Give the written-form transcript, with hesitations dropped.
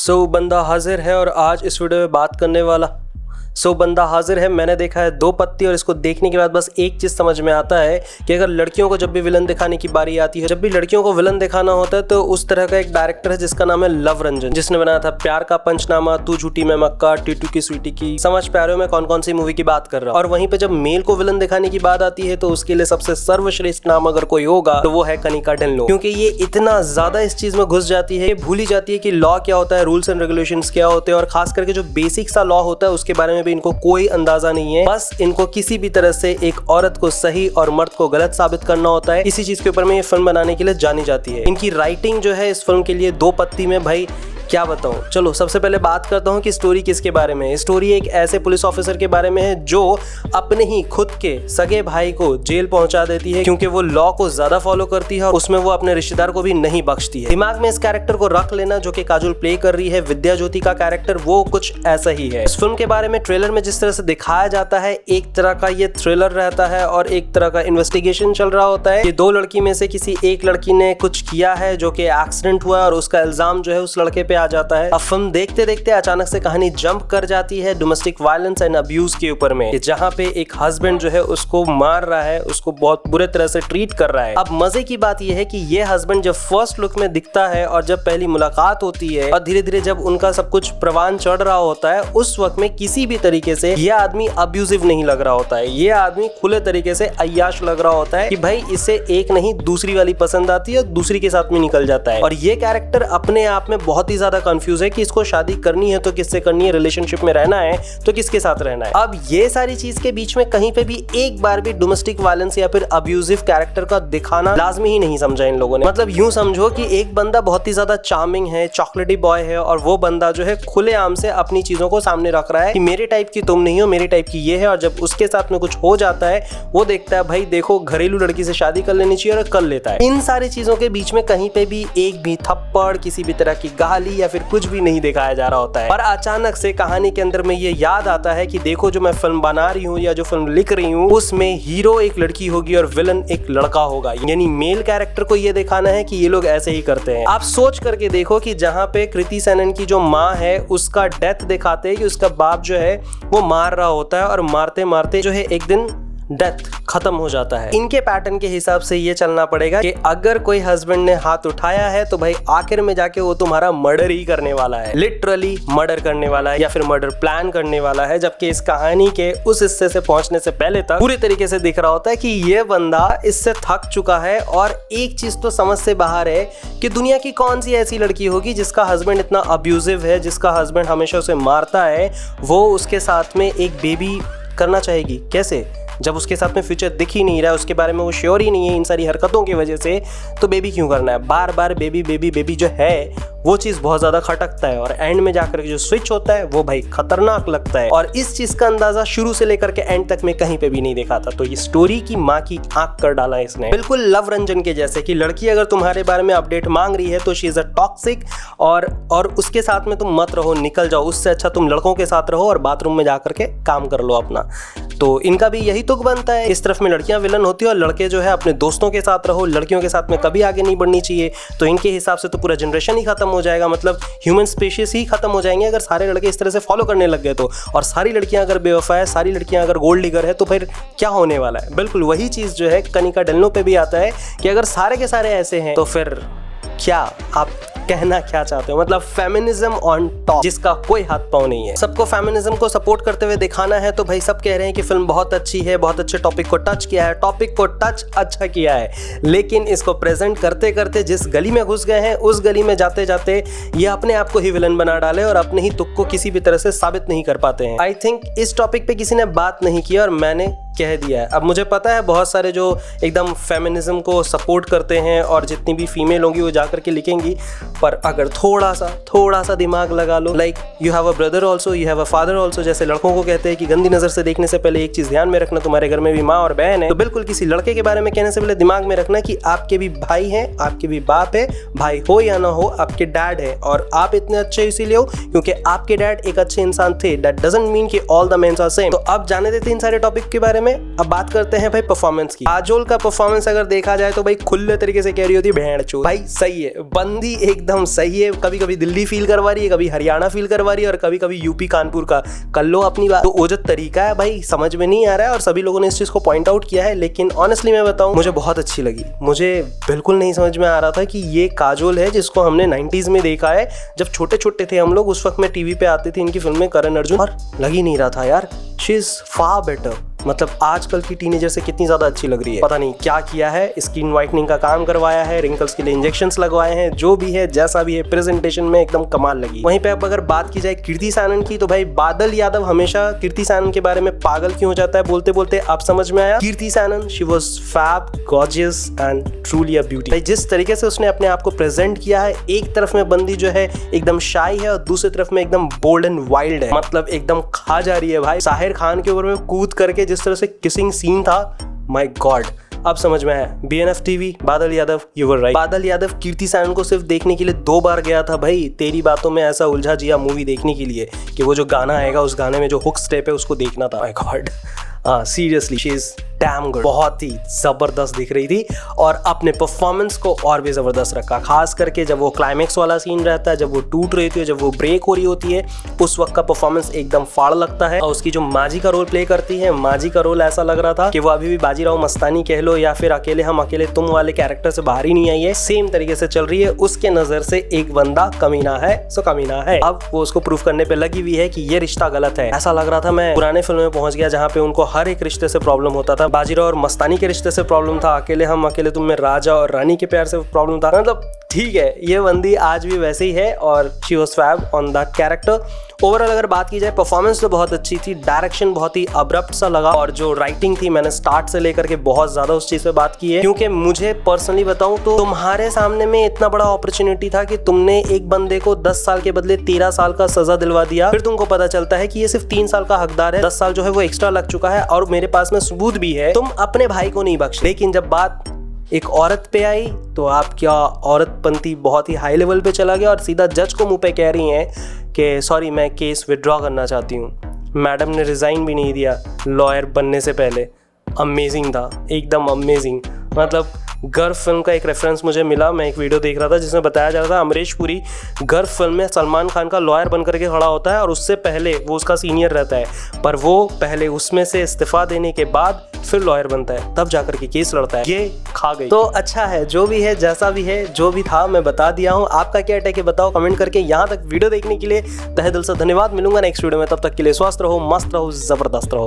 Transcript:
बंदा हाजिर है और आज इस वीडियो में बात करने वाला बंदा हाजिर है। मैंने देखा है 2 पत्ती और इसको देखने के बाद बस एक चीज़ समझ में आता है कि अगर लड़कियों को जब भी विलन दिखाने की बारी आती है, जब भी लड़कियों को विलन दिखाना होता है, तो उस तरह का एक डायरेक्टर है जिसका नाम है लव रंजन, जिसने बनाया था प्यार का पंचनामा, तू झूठी मैं मक्का, टीटू की स्वीटी की। समझ पा रहे हो मैं कौन कौन सी मूवी की बात कर रहा हूँ। और वहीं पे जब मेल को विलन दिखाने की बात आती है तो उसके लिए सबसे सर्वश्रेष्ठ नाम अगर कोई होगा तो वो है कनिका ढिल्लों, क्योंकि ये इतना ज्यादा इस चीज में घुस जाती है, भूल ही जाती है कि लॉ क्या होता है, रूल्स एंड रेगुलेशंस क्या होते हैं, और खास करके जो बेसिक सा लॉ होता है उसके बारे में भी इनको कोई अंदाजा नहीं है। बस इनको किसी भी तरह से एक औरत को सही और मर्द को गलत साबित करना होता है। इसी चीज के ऊपर में ये फिल्म बनाने के लिए जानी जाती है। इनकी राइटिंग जो है इस फिल्म के लिए 2 पत्ती में भाई क्या बताऊं। चलो सबसे पहले बात करता हूं कि स्टोरी किसके बारे में है। स्टोरी एक ऐसे पुलिस ऑफिसर के बारे में है जो अपने ही खुद के सगे भाई को जेल पहुंचा देती है क्योंकि वो लॉ को ज्यादा फॉलो करती है और उसमें वो अपने रिश्तेदार को भी नहीं बख्शती है। दिमाग में इस कैरेक्टर को रख लेना जो कि काजोल प्ले कर रही है, विद्या ज्योति का कैरेक्टर, वो कुछ ऐसा ही है। इस फिल्म के बारे में ट्रेलर में जिस तरह से दिखाया जाता है, एक तरह का ये थ्रिलर रहता है और एक तरह का इन्वेस्टिगेशन चल रहा होता है। ये 2 लड़की में से किसी एक लड़की ने कुछ किया है जो कि एक्सीडेंट हुआ और उसका इल्जाम जो है उस लड़के पे आ जाता है। अब फिल्म देखते देखते अचानक से कहानी जंप कर जाती है डोमेस्टिक वायलेंस एंड अब्यूज के ऊपर में, जहां पे एक हस्बैंड जो है उसको मार रहा है, उसको बहुत बुरे तरह से ट्रीट कर रहा है। अब मजे की बात यह है कि ये हस्बैंड जब फर्स्ट लुक में दिखता है और जब पहली मुलाकात होती है और धीरे धीरे जब उनका सब कुछ प्रवान चढ़ रहा होता है, उस वक्त में किसी भी तरीके से ये आदमी अब्यूजिव नहीं लग रहा होता है। ये आदमी खुले तरीके से अय्याश लग रहा होता है कि भाई इसे एक नहीं दूसरी वाली पसंद आती है, दूसरी के साथ में निकल जाता है। और ये कैरेक्टर अपने आप में बहुत ही ज्यादा कंफ्यूज है कि इसको शादी करनी है तो किससे करनी है, रिलेशनशिप में रहना है तो किसके साथ रहना है। अब ये सारी चीज के बीच में कहीं पे भी एक बार भी डोमेस्टिक वायलेंस या फिर अब्यूजिव कैरेक्टर का दिखाना लाजमी ही नहीं समझा इन लोगों ने। मतलब यूं समझो कि एक बंदा बहुत ही ज्यादा चार्मिंग है, चॉकलेटी बॉय है, और वो बंदा जो है खुलेआम से अपनी चीजों को सामने रख रहा है कि मेरे टाइप की तुम नहीं हो, मेरे टाइप की ये है। और जब उसके साथ में कुछ हो जाता है वो देखता है भाई देखो घरेलू लड़की से शादी कर लेनी चाहिए और कर लेता है। इन सारी चीजों के बीच में कहीं पे भी एक भी थप्पड़, किसी भी तरह की गाली या फिर कुछ भी नहीं दिखाया जा रहा होता है। और अचानक से कहानी के अंदर में ये याद आता है कि देखो जो मैं फिल्म बना रही हूँ या जो फिल्म लिख रही हूँ उसमें हीरो एक लड़की होगी और विलन एक लड़का होगा, यानी मेल कैरेक्टर को ये दिखाना है कि ये लोग ऐसे ही करते हैं। आप सोच करके देखो कि जहाँ पे कृति सेनन की जो माँ है उसका डेथ दिखाते हैं कि उसका बाप जो है वो मार रहा होता है और मारते मारते जो है एक दिन डेथ खत्म हो जाता है। इनके पैटर्न के हिसाब से ये चलना पड़ेगा कि अगर कोई हस्बैंड ने हाथ उठाया है तो भाई आखिर में जाके वो तुम्हारा मर्डर ही करने वाला है, लिटरली मर्डर करने वाला है या फिर मर्डर प्लान करने वाला है। जबकि इस कहानी के उस हिस्से से पहुंचने से पहले तक पूरी तरीके से दिख रहा होता है कि ये बंदा इससे थक चुका है। और एक चीज तो समझ से बाहर है कि दुनिया की कौन सी ऐसी लड़की होगी जिसका हस्बैंड इतना अब्यूजिव है, जिसका हस्बैंड हमेशा उसे मारता है, वो उसके साथ में एक बेबी करना चाहेगी। कैसे, जब उसके साथ में फ्यूचर दिख ही नहीं रहा है, उसके बारे में वो श्योर ही नहीं है इन सारी हरकतों की वजह से, तो बेबी क्यों करना है। बार बार बेबी बेबी बेबी जो है वो चीज़ बहुत ज़्यादा खटकता है और एंड में जाकर के जो स्विच होता है वो भाई खतरनाक लगता है। और इस चीज़ का अंदाजा शुरू से लेकर के एंड तक में कहीं पे भी नहीं देखा था। तो ये स्टोरी की माँ की आंख कर डाला है इसने, बिल्कुल लव रंजन के जैसे कि लड़की अगर तुम्हारे बारे में अपडेट मांग रही है तो शी इज अ टॉक्सिक और उसके साथ में तुम मत रहो, निकल जाओ। उससे अच्छा तुम लड़कों के साथ रहो और बाथरूम में जाकर के काम कर लो अपना। तो इनका भी यही तुक बनता है। इस तरफ में लड़कियां विलन होती है और लड़के जो है अपने दोस्तों के साथ रहो, लड़कियों के साथ में कभी आगे नहीं बढ़नी चाहिए। तो इनके हिसाब से तो पूरा जनरेशन ही खत्म हो जाएगा, मतलब ह्यूमन स्पीशीज ही खत्म हो जाएंगे अगर सारे लड़के इस तरह से फॉलो करने लग गए तो। और सारी लड़कियां अगर बेवफा है, सारी लड़कियां अगर गोल्ड डिगर है तो फिर क्या होने वाला है। बिल्कुल वही चीज जो है कनिका ढिल्लों पे भी आता है कि अगर सारे के सारे ऐसे हैं तो फिर क्या आप कहना क्या चाहते हो। मतलब फेमिनिज्म ऑन टॉप, जिसका कोई हाथ पांव नहीं है। सबको फेमिनिज्म को सपोर्ट करते हुए दिखाना है तो भाई सब कह रहे हैं कि फिल्म बहुत अच्छी है, बहुत अच्छे टॉपिक को टच किया है, टॉपिक को टच अच्छा किया है, लेकिन इसको प्रेजेंट करते करते जिस गली में घुस गए हैं उस गली में जाते जाते ये अपने आप को ही विलन बना डाले और अपने ही तुक को किसी भी तरह से साबित नहीं कर पाते हैं। आई थिंक इस टॉपिक पे किसी ने बात नहीं की और मैंने कह दिया है। अब मुझे पता है बहुत सारे जो एकदम फेमिनिज्म को सपोर्ट करते हैं और जितनी भी फीमेल होंगी वो जाकर के लिखेंगी, पर अगर थोड़ा सा दिमाग लगा लो, like you have a brother also, you have a father also. जैसे लड़कों को कहते हैं कि गंदी नजर से देखने से पहले एक चीज ध्यान में रखना, तुम्हारे घर में भी माँ और बहन है। तो बिल्कुल किसी लड़के के बारे में कहने से पहले दिमाग में रखना कि आपके भी भाई हैं, आपके भी बाप है, भाई हो या ना हो आपके डैड है। और आप इतने अच्छे इसीलिए हो क्योंकि आपके डैड एक अच्छे इंसान थे। दैट डजंट मीन कि all the mens are same. तो अब जाने देते इन सारे टॉपिक के बारे में। में। अब बात करते हैं भाई परफॉर्मेंस की। काजोल का परफॉर्मेंस अगर देखा जाए तो भाई खुले तरीके से कह रही होती है भेड़चोद। भाई सही है, बंदी एकदम सही है। कभी कभी दिल्ली फील करवा रही है, कभी हरियाणा फील करवा रही है और कभी कभी यूपी कानपुर का। कर लो अपनी बात। तो वो जो तरीका है भाई समझ में नहीं आ रहा है और सभी लोगों ने इस चीज को पॉइंट आउट किया है, लेकिन ऑनेस्टली मैं बताऊं मुझे बहुत अच्छी लगी। मुझे बिल्कुल नहीं समझ में आ रहा था कि ये काजोल है जिसको हमने 90s में देखा है, जब छोटे छोटे थे हम लोग। उस वक्त में टीवी पे आती थी इनकी फिल्में करण अर्जुन, और लग ही नहीं रहा था यार शी इज फार बेटर। मतलब आजकल की टीनेजर से कितनी ज्यादा अच्छी लग रही है। पता नहीं क्या किया है, स्किन वाइटनिंग का काम करवाया है, रिंकल्स के लिए इंजेक्शंस लगवाए हैं, जो भी है जैसा भी है प्रेजेंटेशन में एकदम कमाल लगी। वहीं पे अब अगर बात की जाए कीर्ति सानन की, तो भाई बादल यादव हमेशा कीर्ति सानन के बारे में पागल क्यों हो जाता है बोलते बोलते अब समझ में आया। Kriti Sanon she was fab, gorgeous and truly a beauty. भाई जिस तरीके से उसने अपने आप को प्रेजेंट किया है, एक तरफ में बंदी जो है एकदम शाई है और दूसरी तरफ में एकदम बोल्ड एंड वाइल्ड है, मतलब एकदम खा जा रही है भाई। साहिर खान के ऊपर में कूद करके जिस तरह से किसिंग सीन था, माय गॉड अब समझ में आया। BNF TV, बादल यादव, यू वर राइट। बादल यादव कीर्ति सानन को सिर्फ देखने के लिए 2 बार गया था भाई, तेरी बातों में ऐसा उलझा जिया मूवी देखने के लिए, कि वो जो गाना आएगा उस गाने में जो हुक स्टेप है उसको देखना था। My God seriously she is damn good. बहुत ही जबरदस्त दिख रही थी और अपने परफॉर्मेंस को और भी जबरदस्त रखा, खास करके जब वो क्लाइमेक्स वाला सीन रहता है, जब वो टूट रही थी, जब वो ब्रेक हो रही होती है, उस वक्त का परफॉर्मेंस एकदम फाड़ लगता है। और उसकी जो माजी का रोल प्ले करती है, माजी का रोल ऐसा लग रहा था कि वो अभी भी बाजीराव मस्तानी कह लो या फिर अकेले हम अकेले तुम वाले कैरेक्टर से बाहर ही नहीं आई है, सेम तरीके से चल रही है। उसके नजर से एक बंदा कमीना है सो कमीना है। अब वो उसको प्रूफ करने पे लगी हुई है कि ये रिश्ता गलत है। ऐसा लग रहा था मैं पुराने फिल्म में पहुंच गया जहाँ पे उनको हर एक रिश्ते से प्रॉब्लम होता था। बाजीराव और मस्तानी के रिश्ते से प्रॉब्लम था, अकेले हम अकेले तुम में राजा और रानी के प्यार से प्रॉब्लम था। मतलब ठीक है, ये बंदी आज भी वैसे ही है और she was fab on the character. Overall अगर बात की जाए परफॉर्मेंस तो बहुत अच्छी थी, डायरेक्शन बहुत ही अब्रप्ट सा लगा, और जो राइटिंग थी मैंने स्टार्ट से लेकर के बहुत ज्यादा उस चीज पे बात की है, क्योंकि मुझे पर्सनली बताऊं तो तुम्हारे सामने में इतना बड़ा अपॉर्चुनिटी था कि तुमने एक बंदे को 10 साल के बदले 13 साल का सजा दिलवा दिया, फिर तुमको पता चलता है कि ये सिर्फ 3 साल का हकदार है, 10 साल जो है वो एक्स्ट्रा लग चुका है और मेरे पास में सबूत भी है, तुम अपने भाई को नहीं बख्श। लेकिन जब बात एक औरत पे आई तो आप क्या औरतपंथी बहुत ही हाई लेवल पे चला गया और सीधा जज को मुंह पे कह रही हैं कि सॉरी मैं केस विड्रॉ करना चाहती हूँ। मैडम ने रिजाइन भी नहीं दिया लॉयर बनने से पहले। अमेजिंग था, एकदम अमेजिंग। मतलब गर्व फिल्म का एक रेफरेंस मुझे मिला, मैं एक वीडियो देख रहा था जिसमें बताया जा रहा था अमरीश पुरी गर्व फिल्म में सलमान खान का लॉयर बन करके खड़ा होता है और उससे पहले वो उसका सीनियर रहता है, पर वो पहले उसमें से इस्तीफा देने के बाद फिर लॉयर बनता है, तब जाकर के केस लड़ता है। ये खा गई। तो अच्छा है, जो भी है जैसा भी है जो भी था मैं बता दिया हूँ। आपका क्या टेक है बताओ कमेंट करके। यहाँ तक वीडियो देखने के लिए तहे दिल से धन्यवाद। मिलूंगा नेक्स्ट वीडियो में, तब तक के लिए स्वस्थ रहो, मस्त रहो, जबरदस्त रहो।